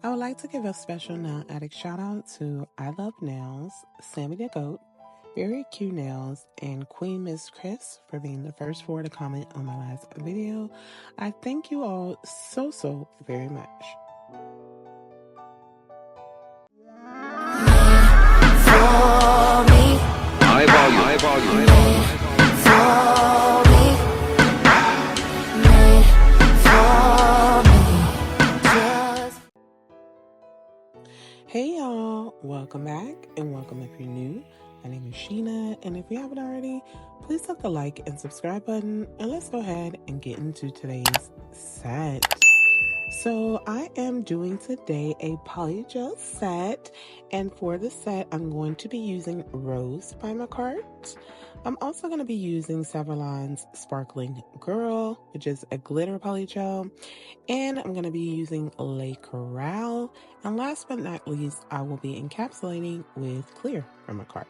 I would like to give a special nail addict shout out to I Love Nails, Sammy the Goat, Very Cute Nails, and Queen Miss Chris for being the first four to comment on my last video. I thank you all so very much. High volume. Hey y'all, welcome back and welcome if you're new. My name is Sheena, and if you haven't already, please click the like and subscribe button, and let's go ahead and get into today's set. So I am doing today a polygel set, and for the set I'm going to be using Rose by Macart. I'm also going to be using Savlon's Sparkling Girl, which is a glitter polygel, and I'm going to be using Coral, and last but not least I will be encapsulating with Clear from Macart.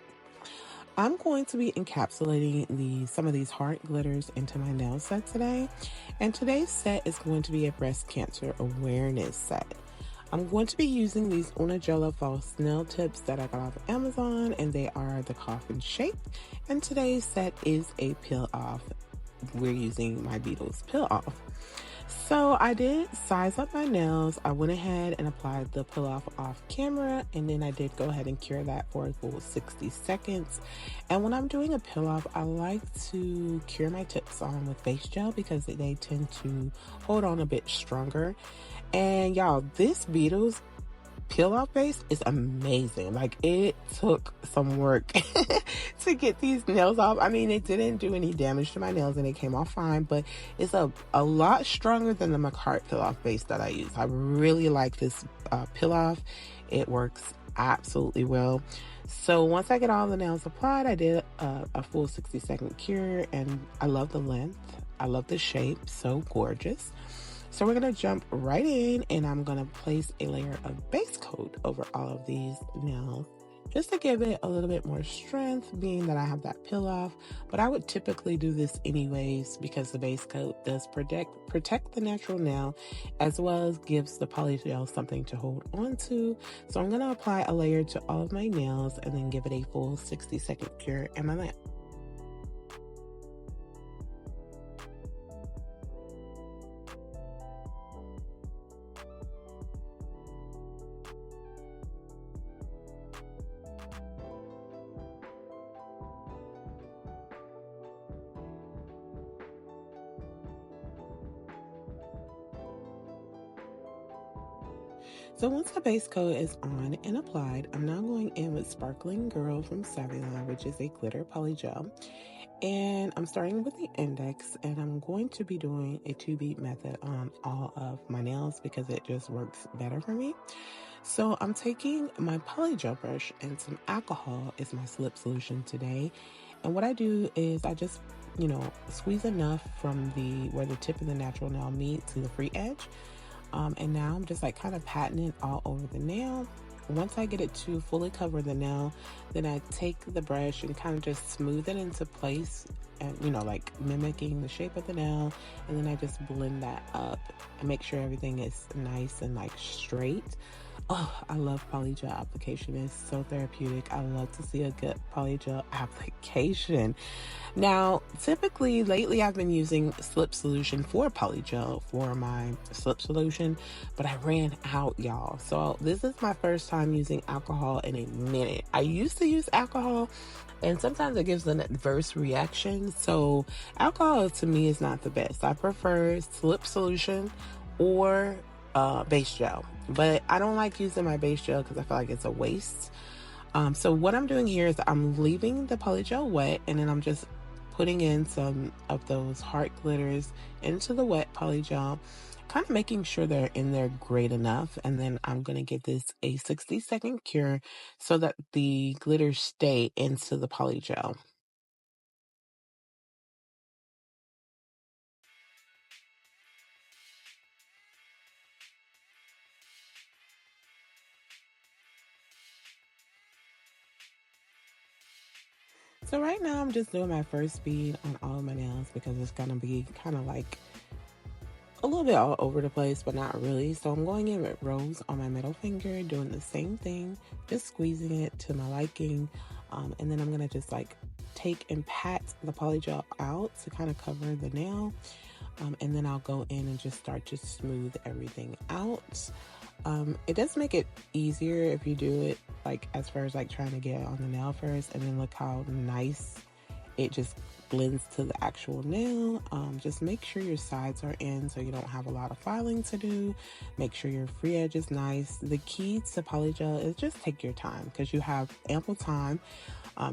I'm going to be encapsulating some of these heart glitters into my nail set today. And today's set is going to be a breast cancer awareness set. I'm going to be using these Unajella false nail tips that I got off Amazon, and they are the coffin shape. And today's set is a peel off. We're using my Beetles peel off. So I did size up my nails. I went ahead and applied the peel off camera, and then I did go ahead and cure that for a full 60 seconds. And when I'm doing a peel off, I like to cure my tips on with face gel because they tend to hold on a bit stronger. And y'all, this Beetles peel off base is amazing. Like, it took some work to get these nails off. I mean, it didn't do any damage to my nails and it came off fine, but it's a lot stronger than the Macart peel off base that I use. I really like this peel off. It works absolutely well. So once I get all the nails applied, I did a full 60-second cure, and I love the length. I love the shape, so gorgeous. So we're going to jump right in, and I'm going to place a layer of base coat over all of these nails just to give it a little bit more strength, being that I have that peel off. But I would typically do this anyways because the base coat does protect the natural nail, as well as gives the polygel something to hold on to. So I'm going to apply a layer to all of my nails and then give it a full 60-second cure in my lamp. So once the base coat is on and applied, I'm now going in with Sparkling Girl from Savlon, which is a glitter polygel. And I'm starting with the index, and I'm going to be doing a 2-beat method on all of my nails because it just works better for me. So I'm taking my polygel brush, and some alcohol is my slip solution today. And what I do is I just, squeeze enough from where the tip of the natural nail meet to the free edge. And now I'm just like kind of patting it all over the nail. Once I get it to fully cover the nail, then I take the brush and kind of just smooth it into place, and like mimicking the shape of the nail. And then I just blend that up and make sure everything is nice and like straight. Oh, I love polygel application. It's so therapeutic. I love to see a good polygel application. Now, typically lately I've been using slip solution for polygel for my slip solution, but I ran out, y'all. So this is my first time using alcohol in a minute. I used to use alcohol, and sometimes it gives an adverse reaction. So alcohol to me is not the best. I prefer slip solution or base gel, but I don't like using my base gel because I feel like it's a waste. So what I'm doing here is I'm leaving the polygel wet, and then I'm just putting in some of those heart glitters into the wet polygel, kind of making sure they're in there great enough. And then I'm going to give this a 60-second cure so that the glitters stay into the polygel. So right now I'm just doing my first bead on all of my nails because it's going to be kind of like a little bit all over the place, but not really. So I'm going in with rose on my middle finger, doing the same thing, just squeezing it to my liking. And then I'm gonna just like take and pat the polygel out to kind of cover the nail. And then I'll go in and just start to smooth everything out. It does make it easier if you do it like as far as like trying to get on the nail first, and then look how nice it just blends to the actual nail. Just make sure your sides are in so you don't have a lot of filing to do. Make sure your free edge is nice. The key to polygel is just take your time, because you have ample time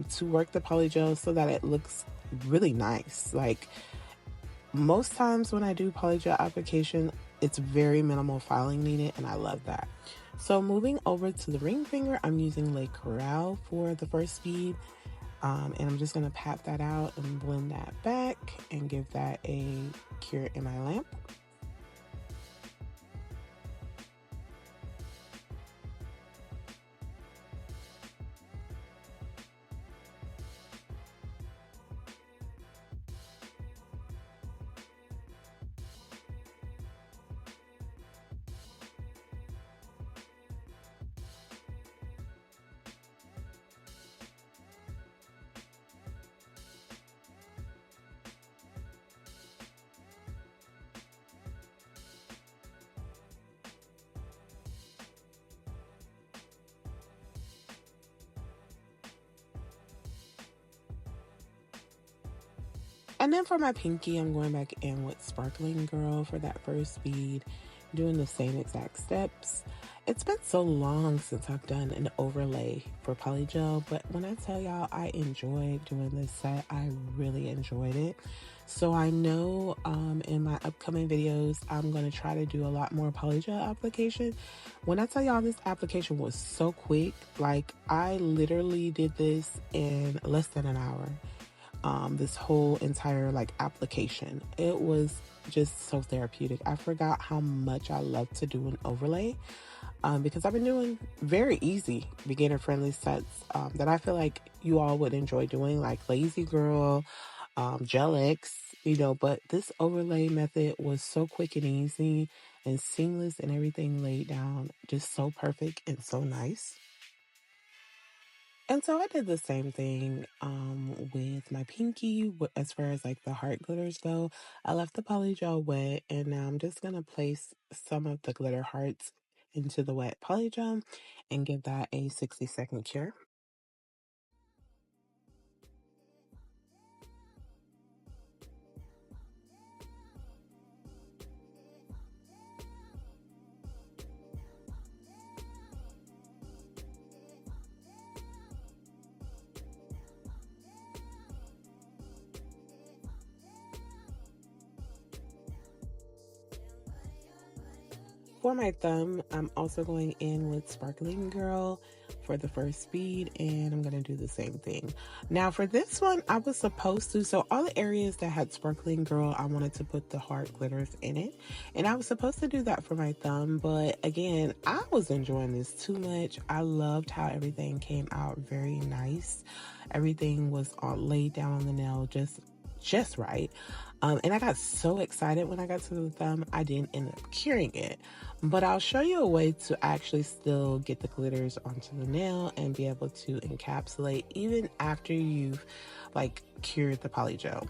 to work the polygel so that it looks really nice. Like most times when I do polygel application, it's very minimal filing needed, and I love that. So moving over to the ring finger, I'm using Coral for the first bead. And I'm just going to pat that out and blend that back and give that a cure in my lamp. And then for my pinky, I'm going back in with Sparkling Girl for that first bead, doing the same exact steps. It's been so long since I've done an overlay for polygel, but when I tell y'all I enjoyed doing this set, I really enjoyed it. So I know in my upcoming videos, I'm going to try to do a lot more polygel application. When I tell y'all this application was so quick, like I literally did this in less than an hour. This whole entire like application, it was just so therapeutic. I forgot how much I love to do an overlay because I've been doing very easy beginner friendly sets that I feel like you all would enjoy doing, like Lazy Girl, Gel X, you know, but this overlay method was so quick and easy and seamless, and everything laid down just so perfect and so nice. And so I did the same thing with my pinky as far as like the heart glitters go. I left the polygel wet, and now I'm just going to place some of the glitter hearts into the wet polygel and give that a 60-second cure. For my thumb, I'm also going in with Sparkling Girl for the first bead, and I'm going to do the same thing. Now for this one, I was supposed to, so all the areas that had Sparkling Girl, I wanted to put the heart glitters in it, and I was supposed to do that for my thumb, but again, I was enjoying this too much. I loved how everything came out very nice. Everything was all laid down on the nail just right. And I got so excited when I got to the thumb, I didn't end up curing it. But I'll show you a way to actually still get the glitters onto the nail and be able to encapsulate even after you've like cured the polygel.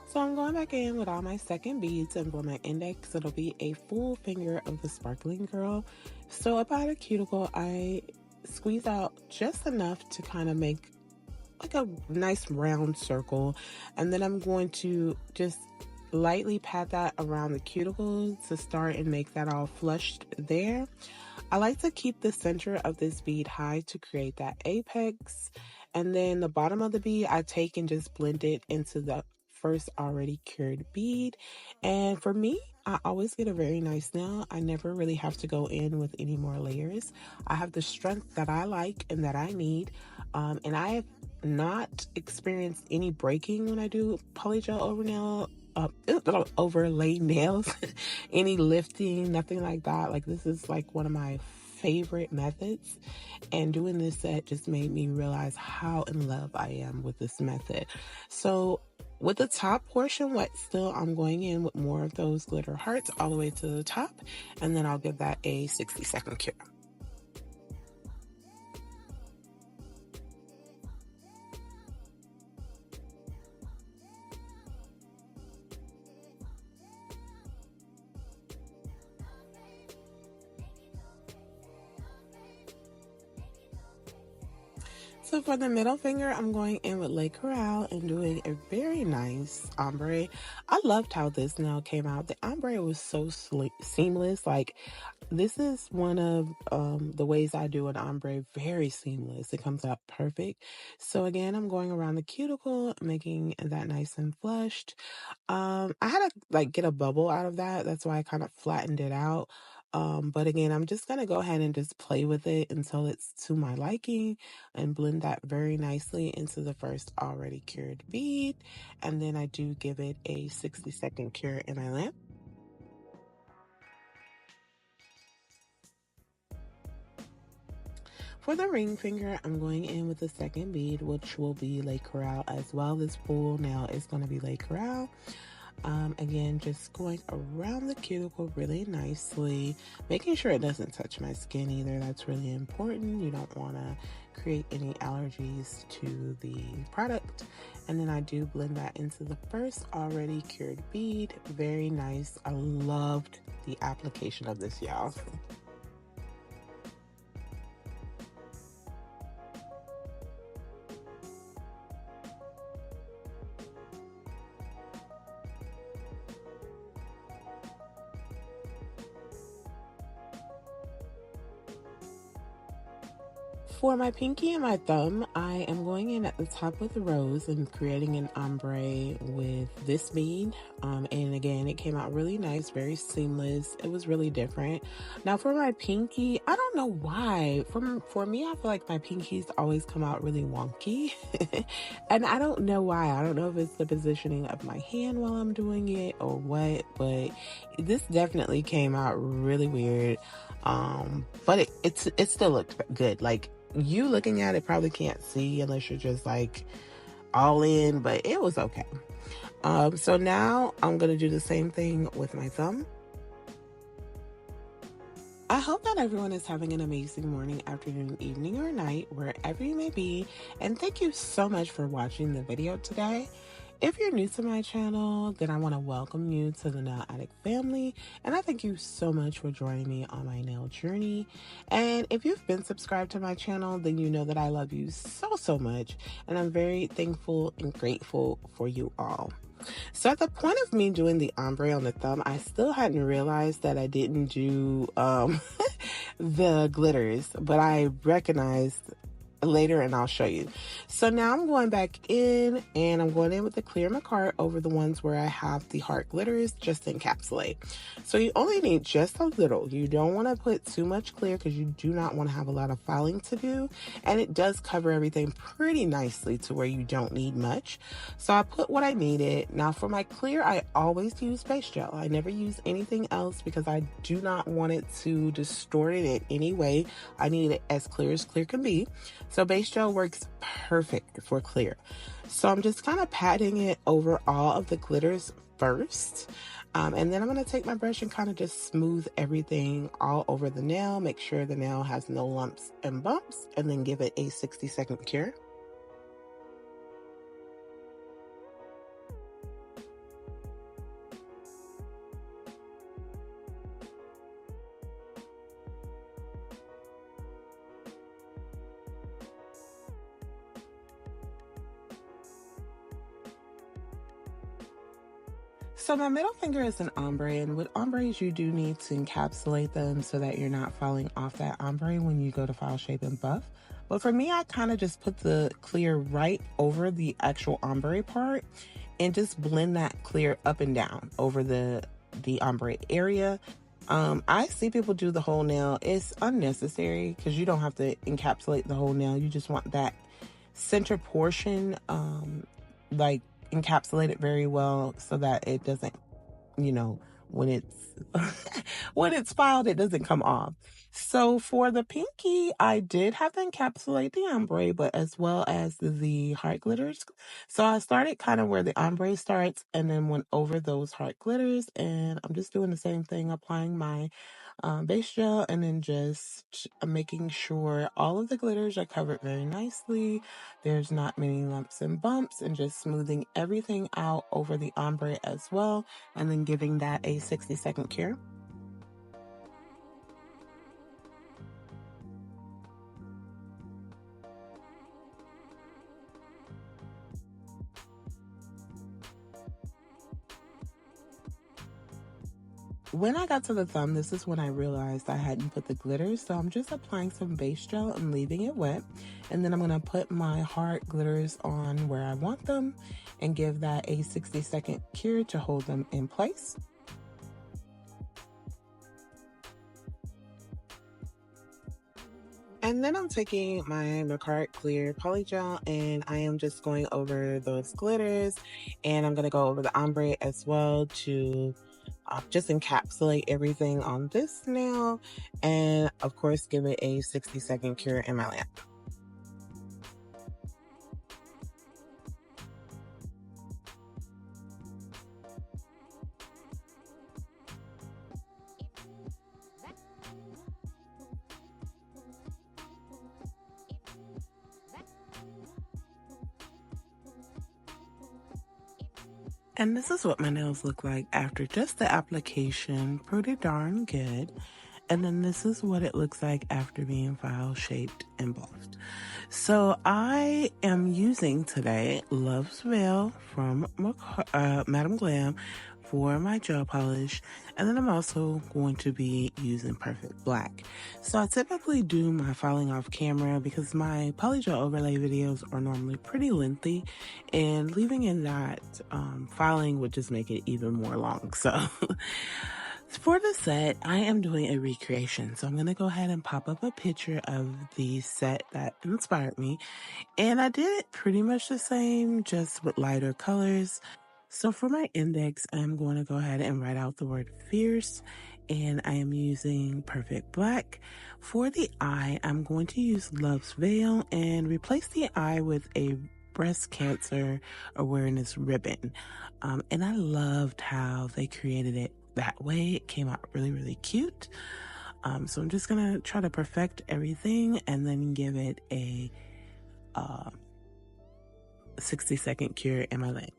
So I'm going back in with all my second beads, and for my index, it'll be a full finger of the Sparkling Girl. So about a cuticle, I squeeze out just enough to kind of make like a nice round circle, and then I'm going to just lightly pat that around the cuticle to start and make that all flushed there. I like to keep the center of this bead high to create that apex, and then the bottom of the bead I take and just blend it into the first already cured bead. And for me, I always get a very nice nail. I never really have to go in with any more layers. I have the strength that I like and that I need, and I have not experienced any breaking when I do polygel overlay nails. Any lifting, nothing like that. Like this is like one of my favorite methods, and doing this set just made me realize how in love I am with this method. So With the top portion wet still, I'm going in with more of those glitter hearts all the way to the top, and then I'll give that a 60-second cure. So for the middle finger, I'm going in with Coral and doing a very nice ombre. I loved how this nail came out. The ombre was so seamless. Like, this is one of the ways I do an ombre, very seamless. It comes out perfect. So again, I'm going around the cuticle, making that nice and flushed. I had to get a bubble out of that. That's why I kind of flattened it out. But again, I'm just going to go ahead and just play with it until it's to my liking and blend that very nicely into the first already cured bead. And then I do give it a 60-second cure in my lamp. For the ring finger, I'm going in with the second bead, which will be Coral as well. This full nail is going to be Coral. Again, just going around the cuticle really nicely, making sure it doesn't touch my skin either. That's really important. You don't want to create any allergies to the product. And then I do blend that into the first already cured bead. Very nice. I loved the application of this, y'all. For my pinky and my thumb, I am going in at the top with the rose and creating an ombre with this bead. And again, it came out really nice, very seamless. It was really different. Now for my pinky, I don't know why. For me, I feel like my pinkies always come out really wonky. And I don't know why. I don't know if it's the positioning of my hand while I'm doing it or what, but this definitely came out really weird. But it still looked good. Like, you looking at it probably can't see unless you're just all in, but it was okay. So now I'm going to do the same thing with my thumb. I hope that everyone is having an amazing morning, afternoon, evening, or night, wherever you may be. And thank you so much for watching the video today. If you're new to my channel, then I want to welcome you to the Nail Addict family, and I thank you so much for joining me on my nail journey. And if you've been subscribed to my channel, then you know that I love you so much, and I'm very thankful and grateful for you all. So at the point of me doing the ombre on the thumb, I still hadn't realized that I didn't do the glitters, but I recognized later and I'll show you. So now I'm going back in and I'm going in with the clear Macart over the ones where I have the heart glitters just to encapsulate. So you only need just a little. You don't want to put too much clear because you do not want to have a lot of filing to do, and it does cover everything pretty nicely to where you don't need much. So I put what I needed. Now for my clear, I always use base gel. I never use anything else because I do not want it to distort it in any way. I need it as clear can be. So base gel works perfect for clear. So I'm just kind of patting it over all of the glitters first. And then I'm going to take my brush and kind of just smooth everything all over the nail. Make sure the nail has no lumps and bumps, and then give it a 60-second cure. So my middle finger is an ombre, and with ombres you do need to encapsulate them so that you're not falling off that ombre when you go to file, shape, and buff. But for me, I kind of just put the clear right over the actual ombre part and just blend that clear up and down over the ombre area. I see people do the whole nail. It's unnecessary because you don't have to encapsulate the whole nail. You just want that center portion encapsulate it very well so that it doesn't, when it's when it's filed, it doesn't come off. So for the pinky, I did have to encapsulate the ombre, but as well as the heart glitters. So I started kind of where the ombre starts and then went over those heart glitters. And I'm just doing the same thing, applying my base gel and then just making sure all of the glitters are covered very nicely. There's not many lumps and bumps, and just smoothing everything out over the ombre as well, and then giving that a 60-second cure. When I got to the thumb, this is when I realized I hadn't put the glitters, so I'm just applying some base gel and leaving it wet. And then I'm going to put my heart glitters on where I want them and give that a 60-second cure to hold them in place. And then I'm taking my Coral Clear Polygel and I am just going over those glitters, and I'm going to go over the ombre as well to just encapsulate everything on this nail, and of course give it a 60-second cure in my lamp. And this is what my nails look like after just the application. Pretty darn good. And then this is what it looks like after being file shaped and buffed. So I am using today Love's Veil from Madam Glam for my gel polish, and then I'm also going to be using Perfect Black. So I typically do my filing off camera because my polygel overlay videos are normally pretty lengthy, and leaving in that filing would just make it even more long. So for the set, I am doing a recreation. So I'm going to go ahead and pop up a picture of the set that inspired me. And I did it pretty much the same, just with lighter colors. So for my index, I'm going to go ahead and write out the word fierce, and I am using Perfect Black. For the eye, I'm going to use Love's Veil and replace the eye with a breast cancer awareness ribbon. And I loved how they created it that way. It came out really, really cute. So I'm just going to try to perfect everything and then give it a 60-second cure in my lamp.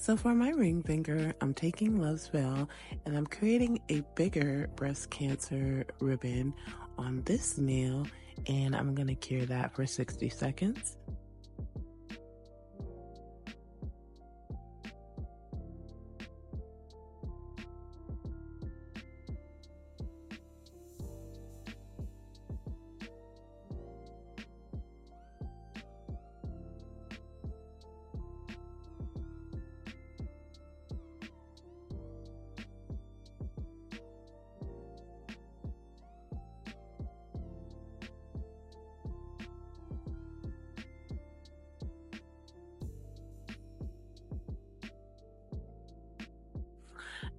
So for my ring finger, I'm taking Love's Veil and I'm creating a bigger breast cancer ribbon on this nail, and I'm going to cure that for 60 seconds.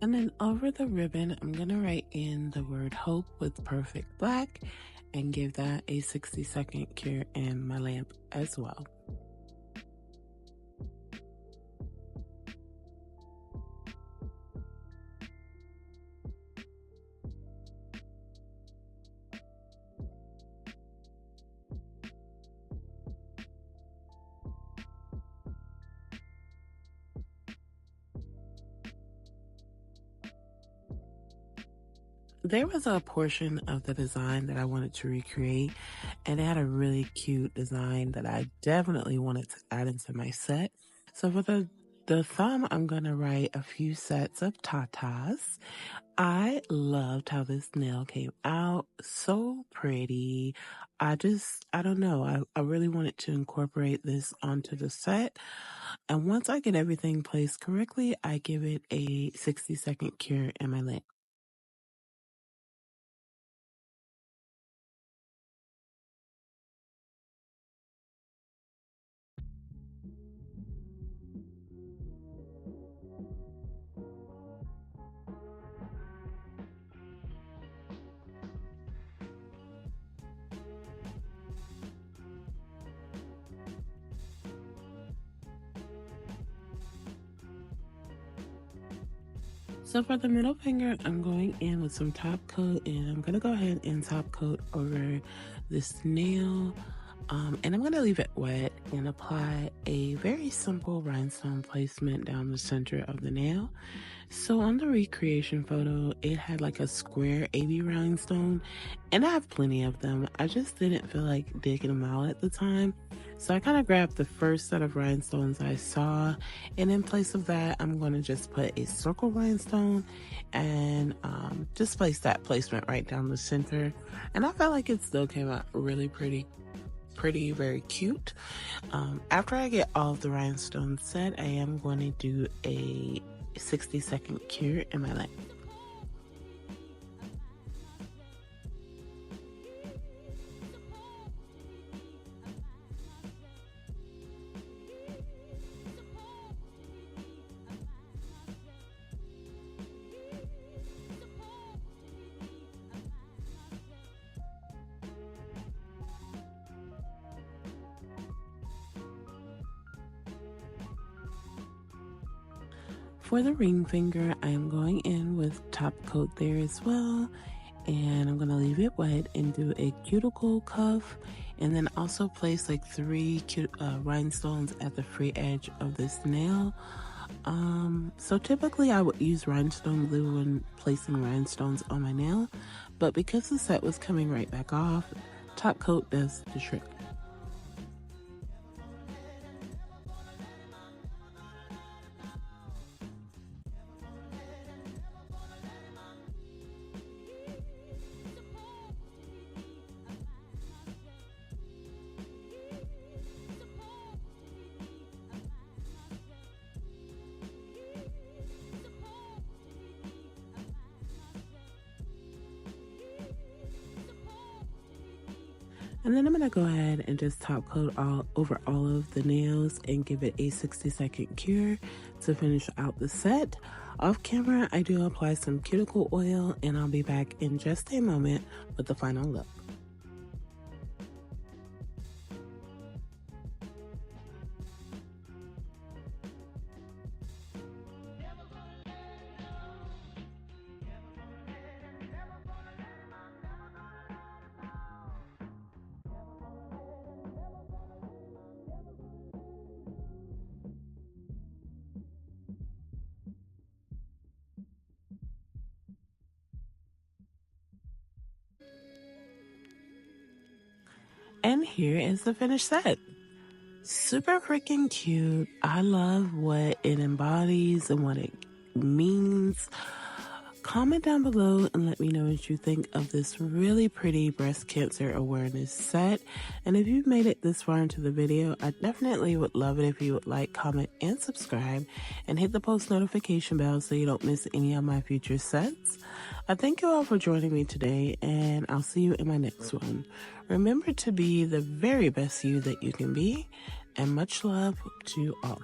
And then over the ribbon, I'm going to write in the word hope with Perfect Black and give that a 60-second cure in my lamp as well. there was a portion of the design that I wanted to recreate, and it had a really cute design that I definitely wanted to add into my set. So for the thumb, I'm gonna write a few sets of tatas. I loved how this nail came out. So pretty. I don't know. I really wanted to incorporate this onto the set. And once I get everything placed correctly, I give it a 60-second cure in my lid. So for the middle finger, I'm going in with some top coat, and I'm gonna go ahead and top coat over this nail. And I'm gonna leave it wet and apply a very simple rhinestone placement down the center of the nail. So on the recreation photo, it had like a square AB rhinestone, and I have plenty of them. I just didn't feel like digging them out at the time. So I kind of grabbed the first set of rhinestones I saw, and in place of that, I'm going to just put a circle rhinestone and just place that placement right down the center. And I felt like it still came out really pretty, very cute. After I get all of the rhinestones set, I am going to do a 60-second cure in my lip. For the ring finger, I am going in with top coat there as well, and I'm gonna leave it wet and do a cuticle cuff, and then also place like 3 rhinestones at the free edge of this nail. So typically I would use rhinestone glue when placing rhinestones on my nail, but because the set was coming right back off, top coat does the trick. And then I'm going to go ahead and just top coat all over all of the nails and give it a 60-second cure to finish out the set. Off camera, I do apply some cuticle oil, and I'll be back in just a moment with the final look. And here is the finished set. Super freaking cute. I love what it embodies and what it means. Comment down below and let me know what you think of this really pretty breast cancer awareness set. And if you've made it this far into the video, I definitely would love it if you would like, comment, and subscribe, and hit the post notification bell so you don't miss any of my future sets. I thank you all for joining me today, and I'll see you in my next one. Remember to be the very best you that you can be, and much love to all.